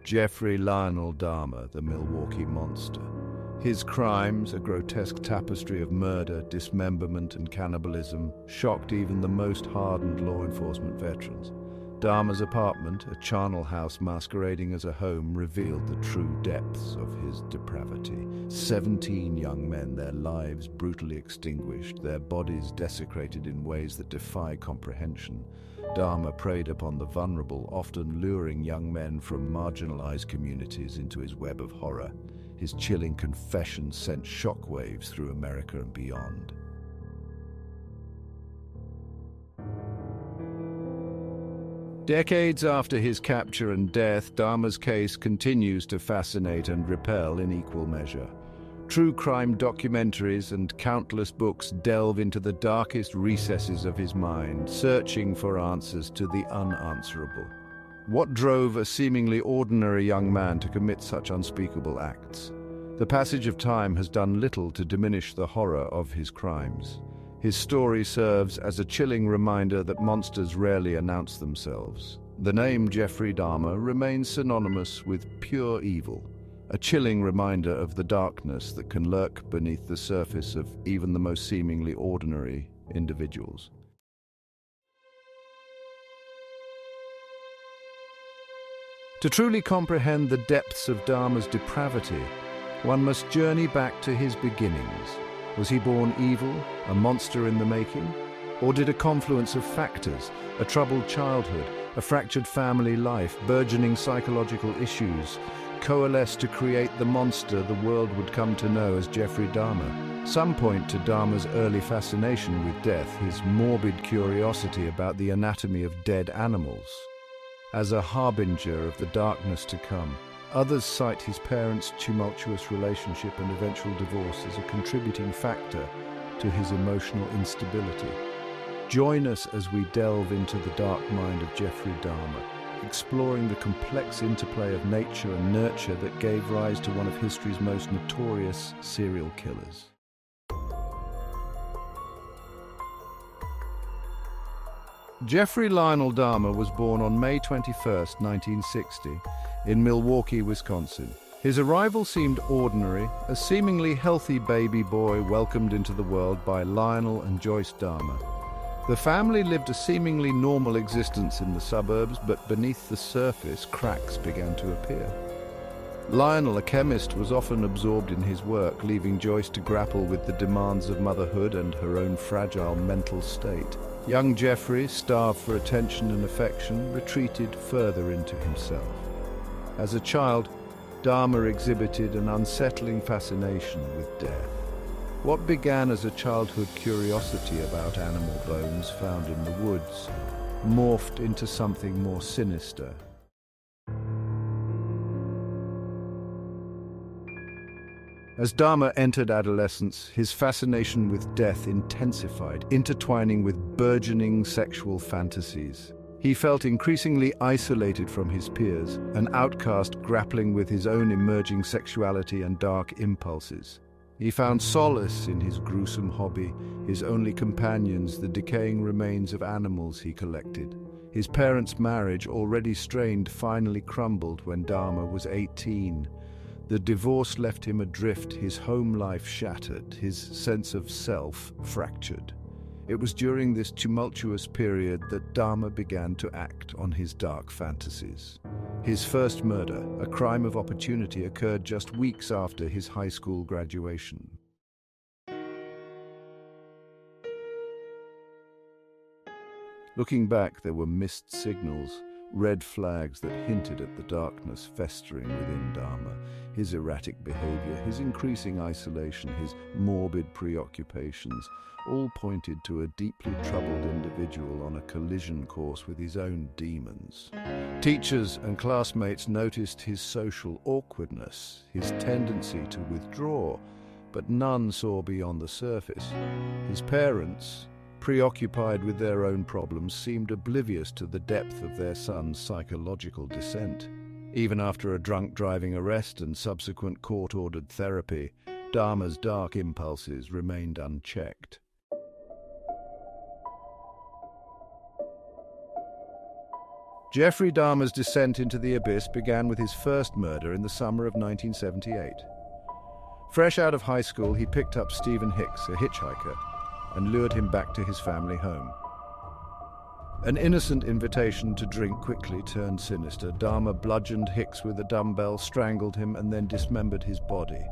Jeffrey Lionel Dahmer, the Milwaukee Monster. His crimes, a grotesque tapestry of murder, dismemberment, and cannibalism, shocked even the most hardened law enforcement veterans. Dahmer's apartment, a charnel house masquerading as a home, revealed the true depths of his depravity. 17 young men, their lives brutally extinguished, their bodies desecrated in ways that defy comprehension. Dahmer preyed upon the vulnerable, often luring young men from marginalized communities into his web of horror. His chilling confessions sent shockwaves through America and beyond. Decades after his capture and death, Dahmer's case continues to fascinate and repel in equal measure. True crime documentaries and countless books delve into the darkest recesses of his mind, searching for answers to the unanswerable. What drove a seemingly ordinary young man to commit such unspeakable acts? The passage of time has done little to diminish the horror of his crimes. His story serves as a chilling reminder that monsters rarely announce themselves. The name Jeffrey Dahmer remains synonymous with pure evil, a chilling reminder of the darkness that can lurk beneath the surface of even the most seemingly ordinary individuals. To truly comprehend the depths of Dahmer's depravity, one must journey back to his beginnings. Was he born evil, a monster in the making? Or did a confluence of factors, a troubled childhood, a fractured family life, burgeoning psychological issues, coalesce to create the monster the world would come to know as Jeffrey Dahmer? Some point to Dahmer's early fascination with death, his morbid curiosity about the anatomy of dead animals, as a harbinger of the darkness to come. Others cite his parents' tumultuous relationship and eventual divorce as a contributing factor to his emotional instability. Join us as we delve into the dark mind of Jeffrey Dahmer, exploring the complex interplay of nature and nurture that gave rise to one of history's most notorious serial killers. Jeffrey Lionel Dahmer was born on May 21, 1960, in Milwaukee, Wisconsin. His arrival seemed ordinary, a seemingly healthy baby boy welcomed into the world by Lionel and Joyce Dahmer. The family lived a seemingly normal existence in the suburbs, but beneath the surface, cracks began to appear. Lionel, a chemist, was often absorbed in his work, leaving Joyce to grapple with the demands of motherhood and her own fragile mental state. Young Jeffrey, starved for attention and affection, retreated further into himself. As a child, Dahmer exhibited an unsettling fascination with death. What began as a childhood curiosity about animal bones found in the woods morphed into something more sinister. As Dahmer entered adolescence, his fascination with death intensified, intertwining with burgeoning sexual fantasies. He felt increasingly isolated from his peers, an outcast grappling with his own emerging sexuality and dark impulses. He found solace in his gruesome hobby, his only companions the decaying remains of animals he collected. His parents' marriage, already strained, finally crumbled when Dahmer was 18. The divorce left him adrift, his home life shattered, his sense of self fractured. It was during this tumultuous period that Dahmer began to act on his dark fantasies. His first murder, a crime of opportunity, occurred just weeks after his high school graduation. Looking back, there were missed signals, red flags that hinted at the darkness festering within Dahmer. His erratic behavior, his increasing isolation, his morbid preoccupations, all pointed to a deeply troubled individual on a collision course with his own demons. Teachers and classmates noticed his social awkwardness, his tendency to withdraw, but none saw beyond the surface. His parents, preoccupied with their own problems, seemed oblivious to the depth of their son's psychological descent. Even after a drunk driving arrest and subsequent court-ordered therapy, Dahmer's dark impulses remained unchecked. Jeffrey Dahmer's descent into the abyss began with his first murder in the summer of 1978. Fresh out of high school, he picked up Stephen Hicks, a hitchhiker, and lured him back to his family home. An innocent invitation to drink quickly turned sinister. Dahmer bludgeoned Hicks with a dumbbell, strangled him, and then dismembered his body.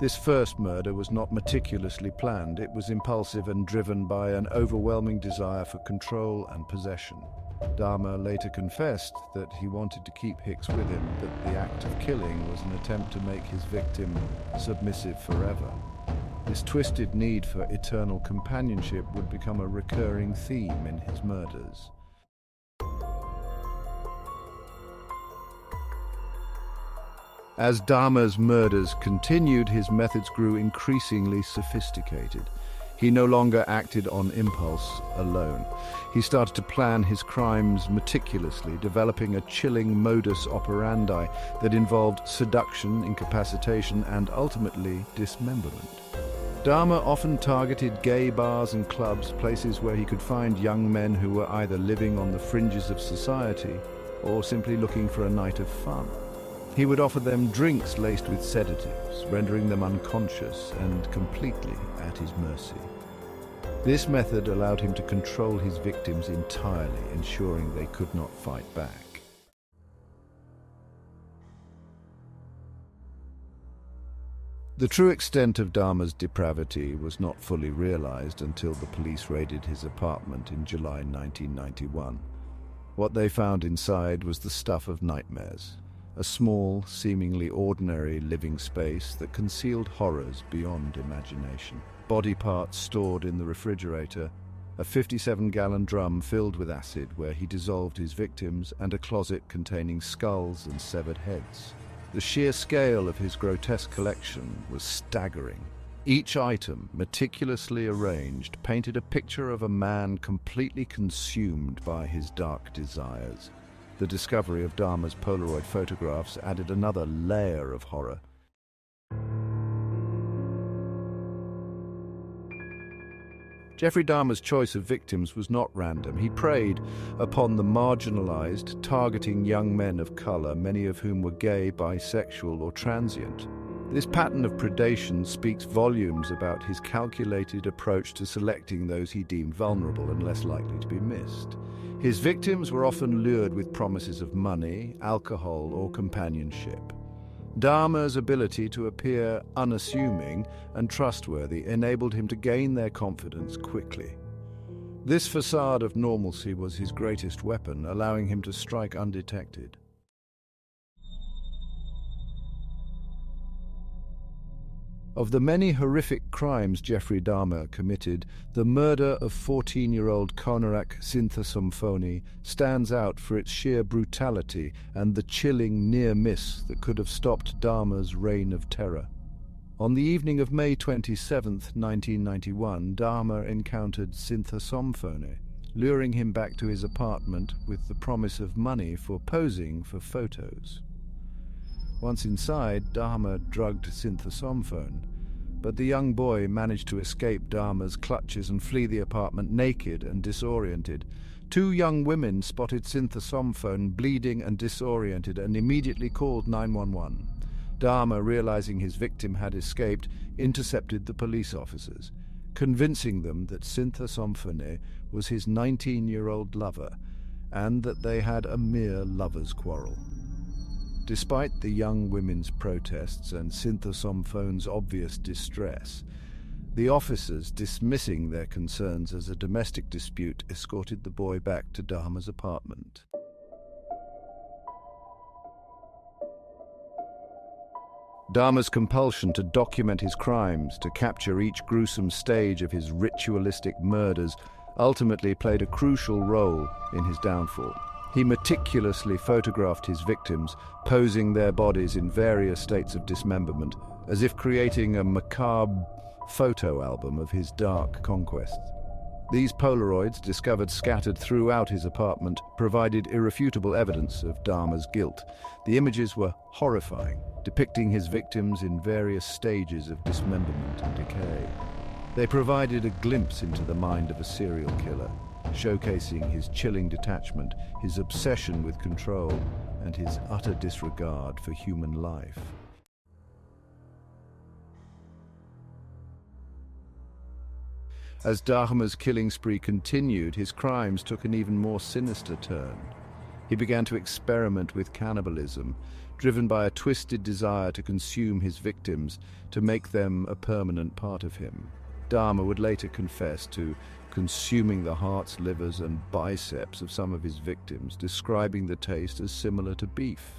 This first murder was not meticulously planned. It was impulsive and driven by an overwhelming desire for control and possession. Dahmer later confessed that he wanted to keep Hicks with him, that the act of killing was an attempt to make his victim submissive forever. This twisted need for eternal companionship would become a recurring theme in his murders. As Dahmer's murders continued, his methods grew increasingly sophisticated. He no longer acted on impulse alone. He started to plan his crimes meticulously, developing a chilling modus operandi that involved seduction, incapacitation, and ultimately dismemberment. Dahmer often targeted gay bars and clubs, places where he could find young men who were either living on the fringes of society or simply looking for a night of fun. He would offer them drinks laced with sedatives, rendering them unconscious and completely at his mercy. This method allowed him to control his victims entirely, ensuring they could not fight back. The true extent of Dahmer's depravity was not fully realized until the police raided his apartment in July 1991. What they found inside was the stuff of nightmares. A small, seemingly ordinary living space that concealed horrors beyond imagination. Body parts stored in the refrigerator, a 57-gallon drum filled with acid where he dissolved his victims, and a closet containing skulls and severed heads. The sheer scale of his grotesque collection was staggering. Each item, meticulously arranged, painted a picture of a man completely consumed by his dark desires. The discovery of Dahmer's Polaroid photographs added another layer of horror. Jeffrey Dahmer's choice of victims was not random. He preyed upon the marginalized, targeting young men of color, many of whom were gay, bisexual, or transient. This pattern of predation speaks volumes about his calculated approach to selecting those he deemed vulnerable and less likely to be missed. His victims were often lured with promises of money, alcohol, or companionship. Dahmer's ability to appear unassuming and trustworthy enabled him to gain their confidence quickly. This facade of normalcy was his greatest weapon, allowing him to strike undetected. Of the many horrific crimes Jeffrey Dahmer committed, the murder of 14-year-old Konarek Sinthasomphony stands out for its sheer brutality and the chilling near miss that could have stopped Dahmer's reign of terror. On the evening of May 27, 1991, Dahmer encountered Sinthasomphony, luring him back to his apartment with the promise of money for posing for photos. Once inside, Dahmer drugged Sinthasomphone, but the young boy managed to escape Dahmer's clutches and flee the apartment naked and disoriented. Two young women spotted Sinthasomphone bleeding and disoriented and immediately called 911. Dahmer, realizing his victim had escaped, intercepted the police officers, convincing them that Sinthasomphone was his 19-year-old lover and that they had a mere lover's quarrel. Despite the young women's protests and Sinthasomphone's obvious distress, the officers, dismissing their concerns as a domestic dispute, escorted the boy back to Dahmer's apartment. Dahmer's compulsion to document his crimes, to capture each gruesome stage of his ritualistic murders, ultimately played a crucial role in his downfall. He meticulously photographed his victims, posing their bodies in various states of dismemberment, as if creating a macabre photo album of his dark conquests. These Polaroids, discovered scattered throughout his apartment, provided irrefutable evidence of Dahmer's guilt. The images were horrifying, depicting his victims in various stages of dismemberment and decay. They provided a glimpse into the mind of a serial killer, showcasing his chilling detachment, his obsession with control, and his utter disregard for human life. As Dahmer's killing spree continued, his crimes took an even more sinister turn. He began to experiment with cannibalism, driven by a twisted desire to consume his victims, to make them a permanent part of him. Dahmer would later confess to consuming the hearts, livers, and biceps of some of his victims, describing the taste as similar to beef.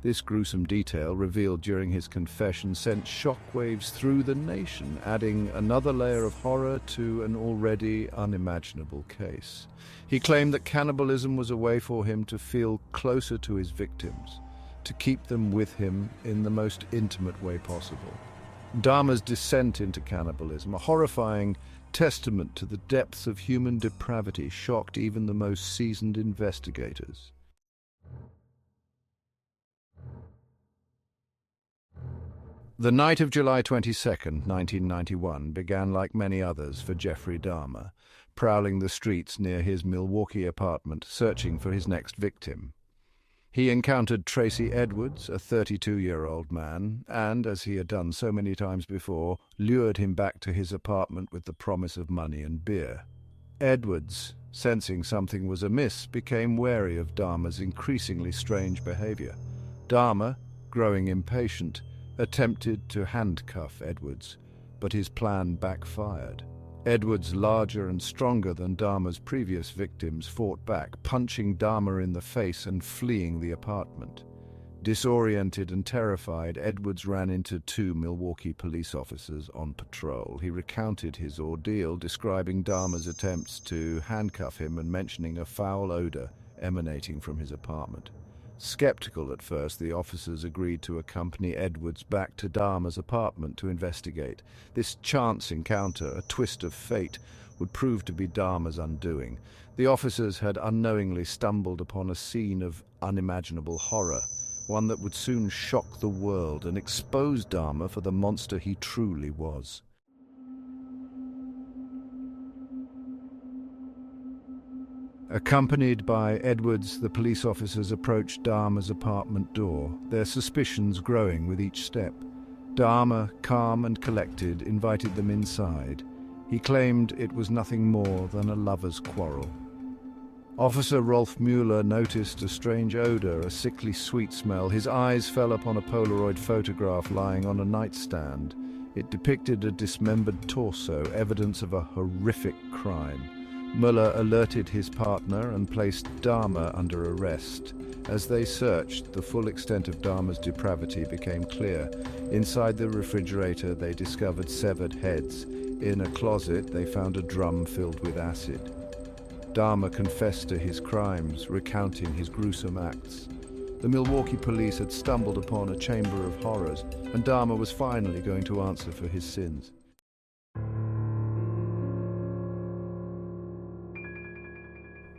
This gruesome detail, revealed during his confession, sent shockwaves through the nation, adding another layer of horror to an already unimaginable case. He claimed that cannibalism was a way for him to feel closer to his victims, to keep them with him in the most intimate way possible. Dahmer's descent into cannibalism, a horrifying testament to the depths of human depravity, shocked even the most seasoned investigators. The night of July 22nd, 1991, began like many others for Jeffrey Dahmer, prowling the streets near his Milwaukee apartment, searching for his next victim. He encountered Tracy Edwards, a 32-year-old man, and, as he had done so many times before, lured him back to his apartment with the promise of money and beer. Edwards, sensing something was amiss, became wary of Dahmer's increasingly strange behavior. Dahmer, growing impatient, attempted to handcuff Edwards, but his plan backfired. Edwards, larger and stronger than Dahmer's previous victims, fought back, punching Dahmer in the face and fleeing the apartment. Disoriented and terrified, Edwards ran into two Milwaukee police officers on patrol. He recounted his ordeal, describing Dahmer's attempts to handcuff him and mentioning a foul odor emanating from his apartment. Skeptical at first, the officers agreed to accompany Edwards back to Dahmer's apartment to investigate. This chance encounter, a twist of fate, would prove to be Dahmer's undoing. The officers had unknowingly stumbled upon a scene of unimaginable horror, one that would soon shock the world and expose Dahmer for the monster he truly was. Accompanied by Edwards, the police officers approached Dahmer's apartment door, their suspicions growing with each step. Dahmer, calm and collected, invited them inside. He claimed it was nothing more than a lover's quarrel. Officer Rolf Mueller noticed a strange odor, a sickly sweet smell. His eyes fell upon a Polaroid photograph lying on a nightstand. It depicted a dismembered torso, evidence of a horrific crime. Mueller alerted his partner and placed Dahmer under arrest. As they searched, the full extent of Dahmer's depravity became clear. Inside the refrigerator, they discovered severed heads. In a closet, they found a drum filled with acid. Dahmer confessed to his crimes, recounting his gruesome acts. The Milwaukee police had stumbled upon a chamber of horrors, and Dahmer was finally going to answer for his sins.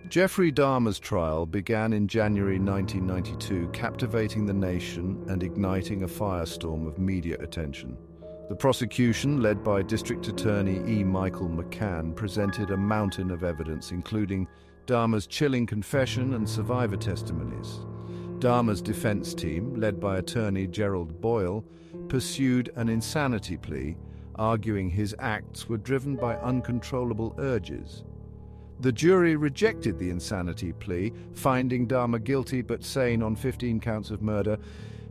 Jeffrey Dahmer's trial began in January 1992, captivating the nation and igniting a firestorm of media attention. The prosecution, led by District Attorney E. Michael McCann, presented a mountain of evidence, including Dahmer's chilling confession and survivor testimonies. Dahmer's defense team, led by attorney Gerald Boyle, pursued an insanity plea, arguing his acts were driven by uncontrollable urges. The jury rejected the insanity plea, finding Dahmer guilty but sane on 15 counts of murder.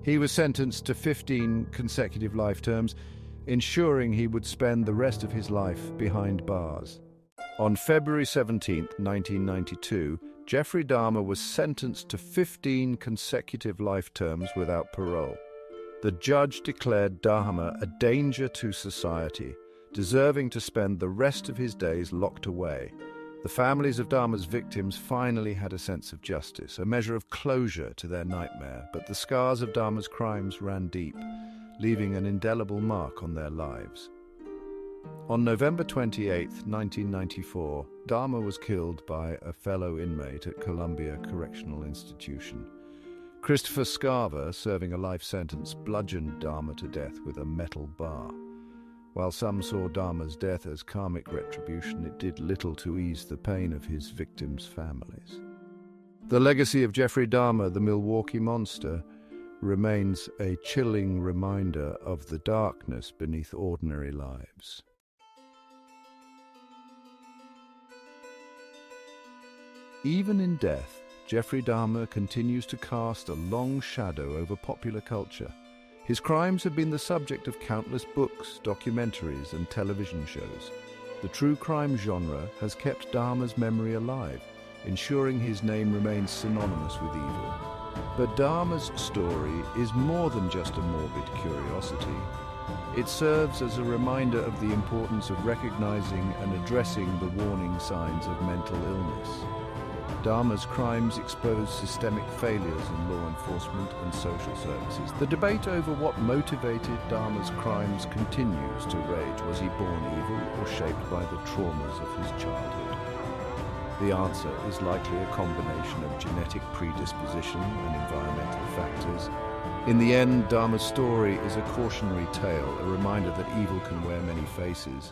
He was sentenced to 15 consecutive life terms, ensuring he would spend the rest of his life behind bars. On February 17, 1992, Jeffrey Dahmer was sentenced to 15 consecutive life terms without parole. The judge declared Dahmer a danger to society, deserving to spend the rest of his days locked away. The families of Dahmer's victims finally had a sense of justice, a measure of closure to their nightmare, but the scars of Dahmer's crimes ran deep, leaving an indelible mark on their lives. On November 28, 1994, Dahmer was killed by a fellow inmate at Columbia Correctional Institution. Christopher Scarver, serving a life sentence, bludgeoned Dahmer to death with a metal bar. While some saw Dahmer's death as karmic retribution, it did little to ease the pain of his victims' families. The legacy of Jeffrey Dahmer, the Milwaukee Monster, remains a chilling reminder of the darkness beneath ordinary lives. Even in death, Jeffrey Dahmer continues to cast a long shadow over popular culture. His crimes have been the subject of countless books, documentaries, and television shows. The true crime genre has kept Dahmer's memory alive, ensuring his name remains synonymous with evil. But Dahmer's story is more than just a morbid curiosity. It serves as a reminder of the importance of recognizing and addressing the warning signs of mental illness. Dahmer's crimes expose systemic failures in law enforcement and social services. The debate over what motivated Dahmer's crimes continues to rage. Was he born evil or shaped by the traumas of his childhood? The answer is likely a combination of genetic predisposition and environmental factors. In the end, Dahmer's story is a cautionary tale, a reminder that evil can wear many faces.